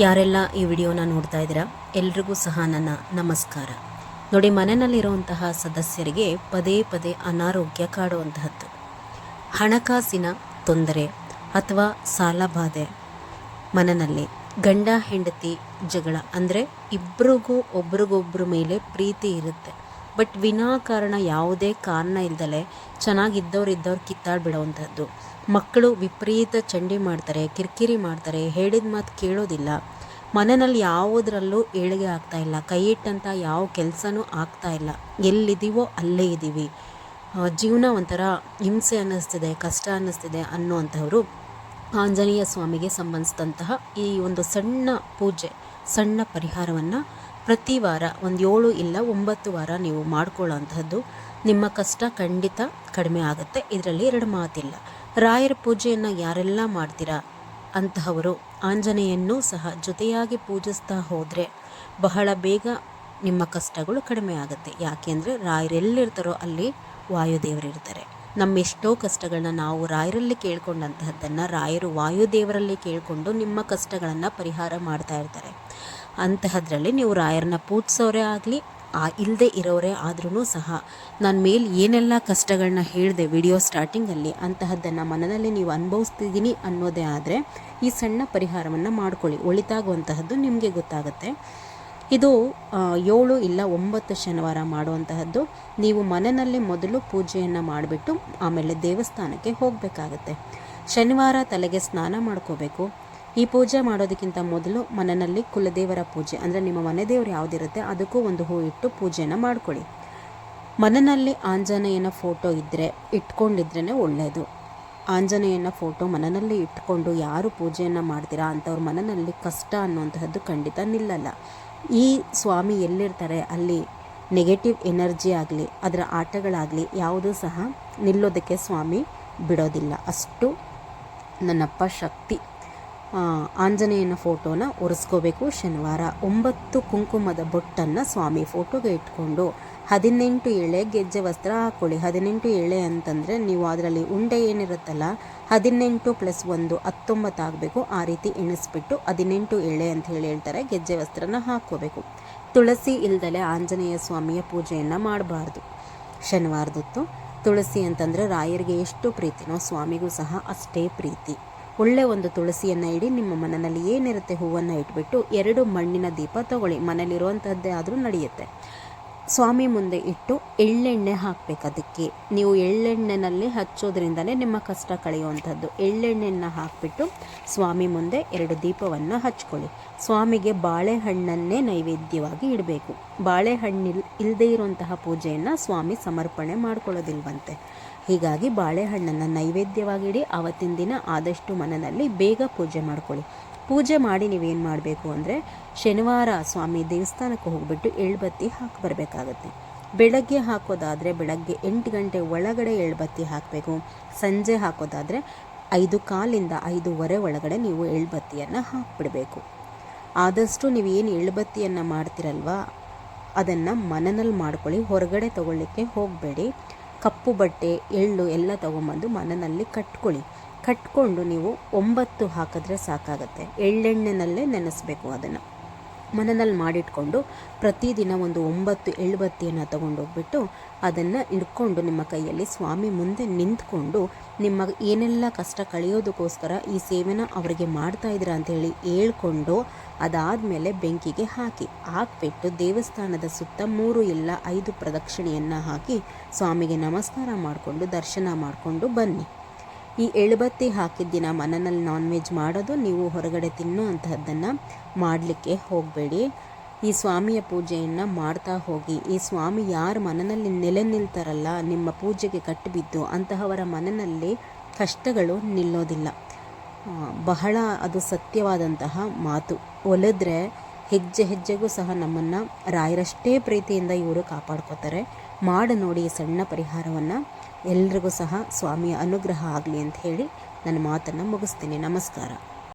ಯಾರೆಲ್ಲ ಈ ವಿಡಿಯೋನ ನೋಡ್ತಾ ಇದ್ದೀರಾ ಎಲ್ರಿಗೂ ಸಹ ನನ್ನ ನಮಸ್ಕಾರ. ನೋಡಿ, ಮನೆಯಲ್ಲಿರುವಂತಹ ಸದಸ್ಯರಿಗೆ ಪದೇ ಪದೇ ಅನಾರೋಗ್ಯ ಕಾಡುವಂತಹದ್ದು, ಹಣಕಾಸಿನ ತೊಂದರೆ ಅಥವಾ ಸಾಲಬಾಧೆ, ಮನೆಯಲ್ಲಿ ಗಂಡ ಹೆಂಡತಿ ಜಗಳ, ಅಂದರೆ ಇಬ್ಬರಿಗೂ ಒಬ್ರಿಗೊಬ್ರ ಮೇಲೆ ಪ್ರೀತಿ ಇರುತ್ತೆ, ಬಟ್ ವಿನಾಕಾರಣ ಯಾವುದೇ ಕಾರಣ ಇಲ್ದಲೆ ಚೆನ್ನಾಗಿದ್ದವ್ರು ಕಿತ್ತಾಡ್ಬಿಡೋವಂಥದ್ದು. ಮಕ್ಕಳು ವಿಪರೀತ ಚಂಡಿ ಮಾಡ್ತಾರೆ, ಕಿರಿಕಿರಿ ಮಾಡ್ತಾರೆ, ಹೇಳಿದ ಮಾತು ಕೇಳೋದಿಲ್ಲ. ಮನೆಯಲ್ಲಿ ಯಾವುದರಲ್ಲೂ ಏಳಿಗೆ ಆಗ್ತಾ ಇಲ್ಲ, ಕೈ ಇಟ್ಟಂಥ ಯಾವ ಕೆಲಸನೂ ಆಗ್ತಾ ಇಲ್ಲ, ಎಲ್ಲಿದ್ದೀವೋ ಅಲ್ಲೇ ಇದ್ದೀವಿ, ಜೀವನ ಒಂಥರ ಹಿಂಸೆ ಅನ್ನಿಸ್ತಿದೆ, ಕಷ್ಟ ಅನ್ನಿಸ್ತಿದೆ ಅನ್ನುವಂಥವರು ಆಂಜನೇಯ ಸ್ವಾಮಿಗೆ ಸಂಬಂಧಿಸಿದಂತಹ ಈ ಒಂದು ಸಣ್ಣ ಪೂಜೆ, ಸಣ್ಣ ಪರಿಹಾರವನ್ನು ಪ್ರತಿ ವಾರ 7 ಇಲ್ಲ 9 ವಾರ ನೀವು ಮಾಡ್ಕೊಳ್ಳೋಂಥದ್ದು, ನಿಮ್ಮ ಕಷ್ಟ ಖಂಡಿತ ಕಡಿಮೆ ಆಗುತ್ತೆ. ಇದರಲ್ಲಿ 2 ಮಾತಿಲ್ಲ. ರಾಯರ ಪೂಜೆಯನ್ನು ಯಾರೆಲ್ಲ ಮಾಡ್ತೀರಾ ಅಂತಹವರು ಆಂಜನೇಯನ್ನೂ ಸಹ ಜೊತೆಯಾಗಿ ಪೂಜಿಸ್ತಾ ಹೋದರೆ ಬಹಳ ಬೇಗ ನಿಮ್ಮ ಕಷ್ಟಗಳು ಕಡಿಮೆ ಆಗುತ್ತೆ. ಯಾಕೆಂದರೆ ರಾಯರೆಲ್ಲಿರ್ತಾರೋ ಅಲ್ಲಿ ವಾಯುದೇವರಿರ್ತಾರೆ. ನಮ್ಮ ಎಷ್ಟೋ ಕಷ್ಟಗಳನ್ನ ನಾವು ರಾಯರಲ್ಲಿ ಕೇಳ್ಕೊಂಡಂತಹದ್ದನ್ನು ರಾಯರು ವಾಯುದೇವರಲ್ಲಿ ಕೇಳಿಕೊಂಡು ನಿಮ್ಮ ಕಷ್ಟಗಳನ್ನು ಪರಿಹಾರ ಮಾಡ್ತಾ ಇರ್ತಾರೆ. ಅಂತಹದ್ರಲ್ಲಿ ನೀವು ರಾಯರನ್ನ ಪೂಜಿಸೋರೇ ಆಗಲಿ ಇಲ್ಲದೆ ಇರೋರೇ ಆದ್ರೂ ಸಹ, ನನ್ನ ಮೇಲೆ ಏನೆಲ್ಲ ಕಷ್ಟಗಳನ್ನ ಹೇಳಿದೆ ವಿಡಿಯೋ ಸ್ಟಾರ್ಟಿಂಗಲ್ಲಿ, ಅಂತಹದ್ದನ್ನು ಮನದಲ್ಲಿ ನೀವು ಅನುಭವಿಸ್ತಿದ್ದೀನಿ ಅನ್ನೋದೇ ಆದರೆ ಈ ಸಣ್ಣ ಪರಿಹಾರವನ್ನು ಮಾಡ್ಕೊಳ್ಳಿ. ಒಳಿತಾಗುವಂತಹದ್ದು ನಿಮಗೆ ಗೊತ್ತಾಗುತ್ತೆ. ಇದು 7 ಇಲ್ಲ 9 ಶನಿವಾರ ಮಾಡುವಂತಹದ್ದು. ನೀವು ಮನೆಯಲ್ಲಿ ಮೊದಲು ಪೂಜೆಯನ್ನು ಮಾಡಿಬಿಟ್ಟು ಆಮೇಲೆ ದೇವಸ್ಥಾನಕ್ಕೆ ಹೋಗಬೇಕಾಗತ್ತೆ. ಶನಿವಾರ ತಲೆಗೆ ಸ್ನಾನ ಮಾಡ್ಕೋಬೇಕು. ಈ ಪೂಜೆ ಮಾಡೋದಕ್ಕಿಂತ ಮೊದಲು ಮನೆಯಲ್ಲಿ ಕುಲದೇವರ ಪೂಜೆ, ಅಂದರೆ ನಿಮ್ಮ ಮನೆ ದೇವರು ಯಾವುದಿರುತ್ತೆ ಅದಕ್ಕೂ ಒಂದು ಹೂ ಇಟ್ಟು ಪೂಜೆಯನ್ನು ಮಾಡ್ಕೊಳ್ಳಿ. ಮನೆಯಲ್ಲಿ ಆಂಜನೇಯನ ಫೋಟೋ ಇದ್ದರೆ ಇಟ್ಕೊಂಡಿದ್ರೇ ಒಳ್ಳೆಯದು. ಆಂಜನೇಯನ ಫೋಟೋ ಮನೆಯಲ್ಲಿ ಇಟ್ಕೊಂಡು ಯಾರು ಪೂಜೆಯನ್ನು ಮಾಡ್ತೀರಾ ಅಂಥವ್ರ ಮನೆಯಲ್ಲಿ ಕಷ್ಟ ಅನ್ನುವಂತಹದ್ದು ಖಂಡಿತ ನಿಲ್ಲಲ್ಲ. ಈ ಸ್ವಾಮಿ ಎಲ್ಲಿರ್ತಾರೆ ಅಲ್ಲಿ ನೆಗೆಟಿವ್ ಎನರ್ಜಿ ಆಗಲಿ ಅದರ ಆಟಗಳಾಗಲಿ ಯಾವುದೂ ಸಹ ನಿಲ್ಲೋದಕ್ಕೆ ಸ್ವಾಮಿ ಬಿಡೋದಿಲ್ಲ. ಅಷ್ಟು ನನ್ನಪ್ಪ ಶಕ್ತಿ. ಆಂಜನೇಯನ ಫೋಟೋನ ಒರೆಸ್ಕೋಬೇಕು. ಶನಿವಾರ 9 ಕುಂಕುಮದ ಬೊಟ್ಟನ್ನು ಸ್ವಾಮಿ ಫೋಟೋಗೆ ಇಟ್ಕೊಂಡು 18 ಎಳೆ ಗೆಜ್ಜೆ ವಸ್ತ್ರ ಹಾಕ್ಕೊಳ್ಳಿ. 18 ಎಳೆ ಅಂತಂದರೆ ನೀವು ಅದರಲ್ಲಿ ಉಂಡೆ ಏನಿರುತ್ತಲ್ಲ 18 + 1 19 ಆಗಬೇಕು. ಆ ರೀತಿ ಎಣಿಸ್ಬಿಟ್ಟು 18 ಎಳೆ ಅಂತ ಹೇಳ್ತಾರೆ. ಗೆಜ್ಜೆ ವಸ್ತ್ರನ ಹಾಕ್ಕೋಬೇಕು. ತುಳಸಿ ಇಲ್ದಲೆ ಆಂಜನೇಯ ಸ್ವಾಮಿಯ ಪೂಜೆಯನ್ನು ಮಾಡಬಾರ್ದು ಶನಿವಾರದೊತ್ತು. ತುಳಸಿ ಅಂತಂದರೆ ರಾಯರಿಗೆ ಎಷ್ಟು ಪ್ರೀತಿನೋ ಸ್ವಾಮಿಗೂ ಸಹ ಅಷ್ಟೇ ಪ್ರೀತಿ. ಒಳ್ಳೆ ಒಂದು ತುಳಸಿಯನ್ನು ಇಡಿ. ನಿಮ್ಮ ಮನೆಯಲ್ಲಿ ಏನಿರುತ್ತೆ ಹೂವನ್ನು ಇಟ್ಬಿಟ್ಟು 2 ಮಣ್ಣಿನ ದೀಪ ತಗೊಳ್ಳಿ. ಮನೇಲಿರುವಂಥದ್ದೇ ಆದರೂ ನಡೆಯುತ್ತೆ. ಸ್ವಾಮಿ ಮುಂದೆ ಇಟ್ಟು ಎಳ್ಳೆಣ್ಣೆ ಹಾಕಬೇಕು. ಅದಕ್ಕೆ ನೀವು ಎಳ್ಳೆಣ್ಣೆನಲ್ಲಿ ಹಚ್ಚೋದ್ರಿಂದಲೇ ನಿಮ್ಮ ಕಷ್ಟ ಕಳೆಯುವಂಥದ್ದು. ಎಳ್ಳೆಣ್ಣೆಯನ್ನು ಹಾಕಿಬಿಟ್ಟು ಸ್ವಾಮಿ ಮುಂದೆ 2 ದೀಪವನ್ನು ಹಚ್ಕೊಳ್ಳಿ. ಸ್ವಾಮಿಗೆ ಬಾಳೆಹಣ್ಣನ್ನೇ ನೈವೇದ್ಯವಾಗಿ ಇಡಬೇಕು. ಬಾಳೆಹಣ್ಣು ಇಲ್ಲದೇ ಇರುವಂತಹ ಪೂಜೆಯನ್ನು ಸ್ವಾಮಿ ಸಮರ್ಪಣೆ ಮಾಡ್ಕೊಳ್ಳೋದಿಲ್ವಂತೆ. ಹೀಗಾಗಿ ಬಾಳೆಹಣ್ಣನ್ನು ನೈವೇದ್ಯವಾಗಿ ಇಡಿ. ಆವತ್ತಿನ ದಿನ ಆದಷ್ಟು ಮನೆಯಲ್ಲಿ ಬೇಗ ಪೂಜೆ ಮಾಡ್ಕೊಳ್ಳಿ. ಪೂಜೆ ಮಾಡಿ ನೀವೇನು ಮಾಡಬೇಕು ಅಂದರೆ, ಶನಿವಾರ ಸ್ವಾಮಿ ದೇವಸ್ಥಾನಕ್ಕೆ ಹೋಗಿಬಿಟ್ಟು ಎಳ್ಬತ್ತಿ ಹಾಕಿ ಬರಬೇಕಾಗತ್ತೆ. ಬೆಳಗ್ಗೆ ಹಾಕೋದಾದರೆ ಬೆಳಗ್ಗೆ 8 ಗಂಟೆ ಒಳಗಡೆ ಎಳ್ಬತ್ತಿ ಹಾಕಬೇಕು. ಸಂಜೆ ಹಾಕೋದಾದರೆ 5:15 5:15 ಒಳಗಡೆ ನೀವು ಎಳ್ಬತ್ತಿಯನ್ನು ಹಾಕಿಬಿಡಬೇಕು. ಆದಷ್ಟು ನೀವು ಏನು ಎಳ್ಬತ್ತಿಯನ್ನು ಮಾಡ್ತಿರಲ್ವ ಅದನ್ನು ಮನೆಯಲ್ಲಿ ಮಾಡ್ಕೊಳ್ಳಿ. ಹೊರಗಡೆ ತೊಗೊಳ್ಳಿಕ್ಕೆ ಹೋಗಬೇಡಿ. ಕಪ್ಪು ಬಟ್ಟೆ ಎಳ್ಳು ಎಲ್ಲ ತೊಗೊಂಬಂದು ಮನೆಯಲ್ಲಿ ಕಟ್ಕೊಂಡು ನೀವು 9 ಹಾಕಿದ್ರೆ ಸಾಕಾಗತ್ತೆ. ಎಳ್ಳೆಣ್ಣೆನಲ್ಲೇ ನೆನೆಸ್ಬೇಕು. ಅದನ್ನು ಮನೆಯಲ್ಲಿ ಮಾಡಿಟ್ಕೊಂಡು ಪ್ರತಿದಿನ ಒಂದು 9 ಎಳ್ಬತ್ತಿಯನ್ನು ತೊಗೊಂಡೋಗ್ಬಿಟ್ಟು ಅದನ್ನು ಇಟ್ಕೊಂಡು ನಿಮ್ಮ ಕೈಯಲ್ಲಿ ಸ್ವಾಮಿ ಮುಂದೆ ನಿಂತ್ಕೊಂಡು ನಿಮ್ಮ ಏನೆಲ್ಲ ಕಷ್ಟ ಕಳೆಯೋದಕ್ಕೋಸ್ಕರ ಈ ಸೇವೆನ ಅವರಿಗೆ ಮಾಡ್ತಾಯಿದ್ದೀರಾ ಅಂಥೇಳಿ ಹೇಳ್ಕೊಂಡು ಅದಾದಮೇಲೆ ಬೆಂಕಿಗೆ ಹಾಕಿಬಿಟ್ಟು ದೇವಸ್ಥಾನದ ಸುತ್ತ 3 ಇಲ್ಲ 5 ಪ್ರದಕ್ಷಿಣೆಯನ್ನು ಹಾಕಿ ಸ್ವಾಮಿಗೆ ನಮಸ್ಕಾರ ಮಾಡಿಕೊಂಡು ದರ್ಶನ ಮಾಡಿಕೊಂಡು ಬನ್ನಿ. ಈ ಎಳ್ಬತ್ತಿ ಹಾಕಿದ ದಿನ ಮನೆಯಲ್ಲಿ ನಾನ್ ವೆಜ್ ಮಾಡೋದು, ನೀವು ಹೊರಗಡೆ ತಿನ್ನೋ ಅಂತಹದ್ದನ್ನು ಮಾಡಲಿಕ್ಕೆ ಹೋಗಬೇಡಿ. ಈ ಸ್ವಾಮಿಯ ಪೂಜೆಯನ್ನು ಮಾಡ್ತಾ ಹೋಗಿ. ಈ ಸ್ವಾಮಿ ಯಾರು ಮನೆಯಲ್ಲಿ ನೆಲೆ ನಿಲ್ತಾರಲ್ಲ, ನಿಮ್ಮ ಪೂಜೆಗೆ ಕಟ್ಟಿಬಿದ್ದು ಅಂತಹವರ ಮನೆಯಲ್ಲಿ ಕಷ್ಟಗಳು ನಿಲ್ಲೋದಿಲ್ಲ. ಬಹಳ ಅದು ಸತ್ಯವಾದಂತಹ ಮಾತು. ಒಲಿದ್ರೆ ಹೆಜ್ಜೆ ಹೆಜ್ಜೆಗೂ ಸಹ ನಮ್ಮನ್ನು ರಾಯರಷ್ಟೇ ಪ್ರೀತಿಯಿಂದ ಇವರು ಕಾಪಾಡ್ಕೋತಾರೆ. ಮಾಡಿ ನೋಡಿ ಈ ಸಣ್ಣ ಪರಿಹಾರವನ್ನು. ಎಲ್ರಿಗೂ ಸಹ ಸ್ವಾಮಿಯ ಅನುಗ್ರಹ ಆಗಲಿ ಅಂತ ಹೇಳಿ ನನ್ನ ಮಾತನ್ನು ಮುಗಿಸ್ತೀನಿ. ನಮಸ್ಕಾರ.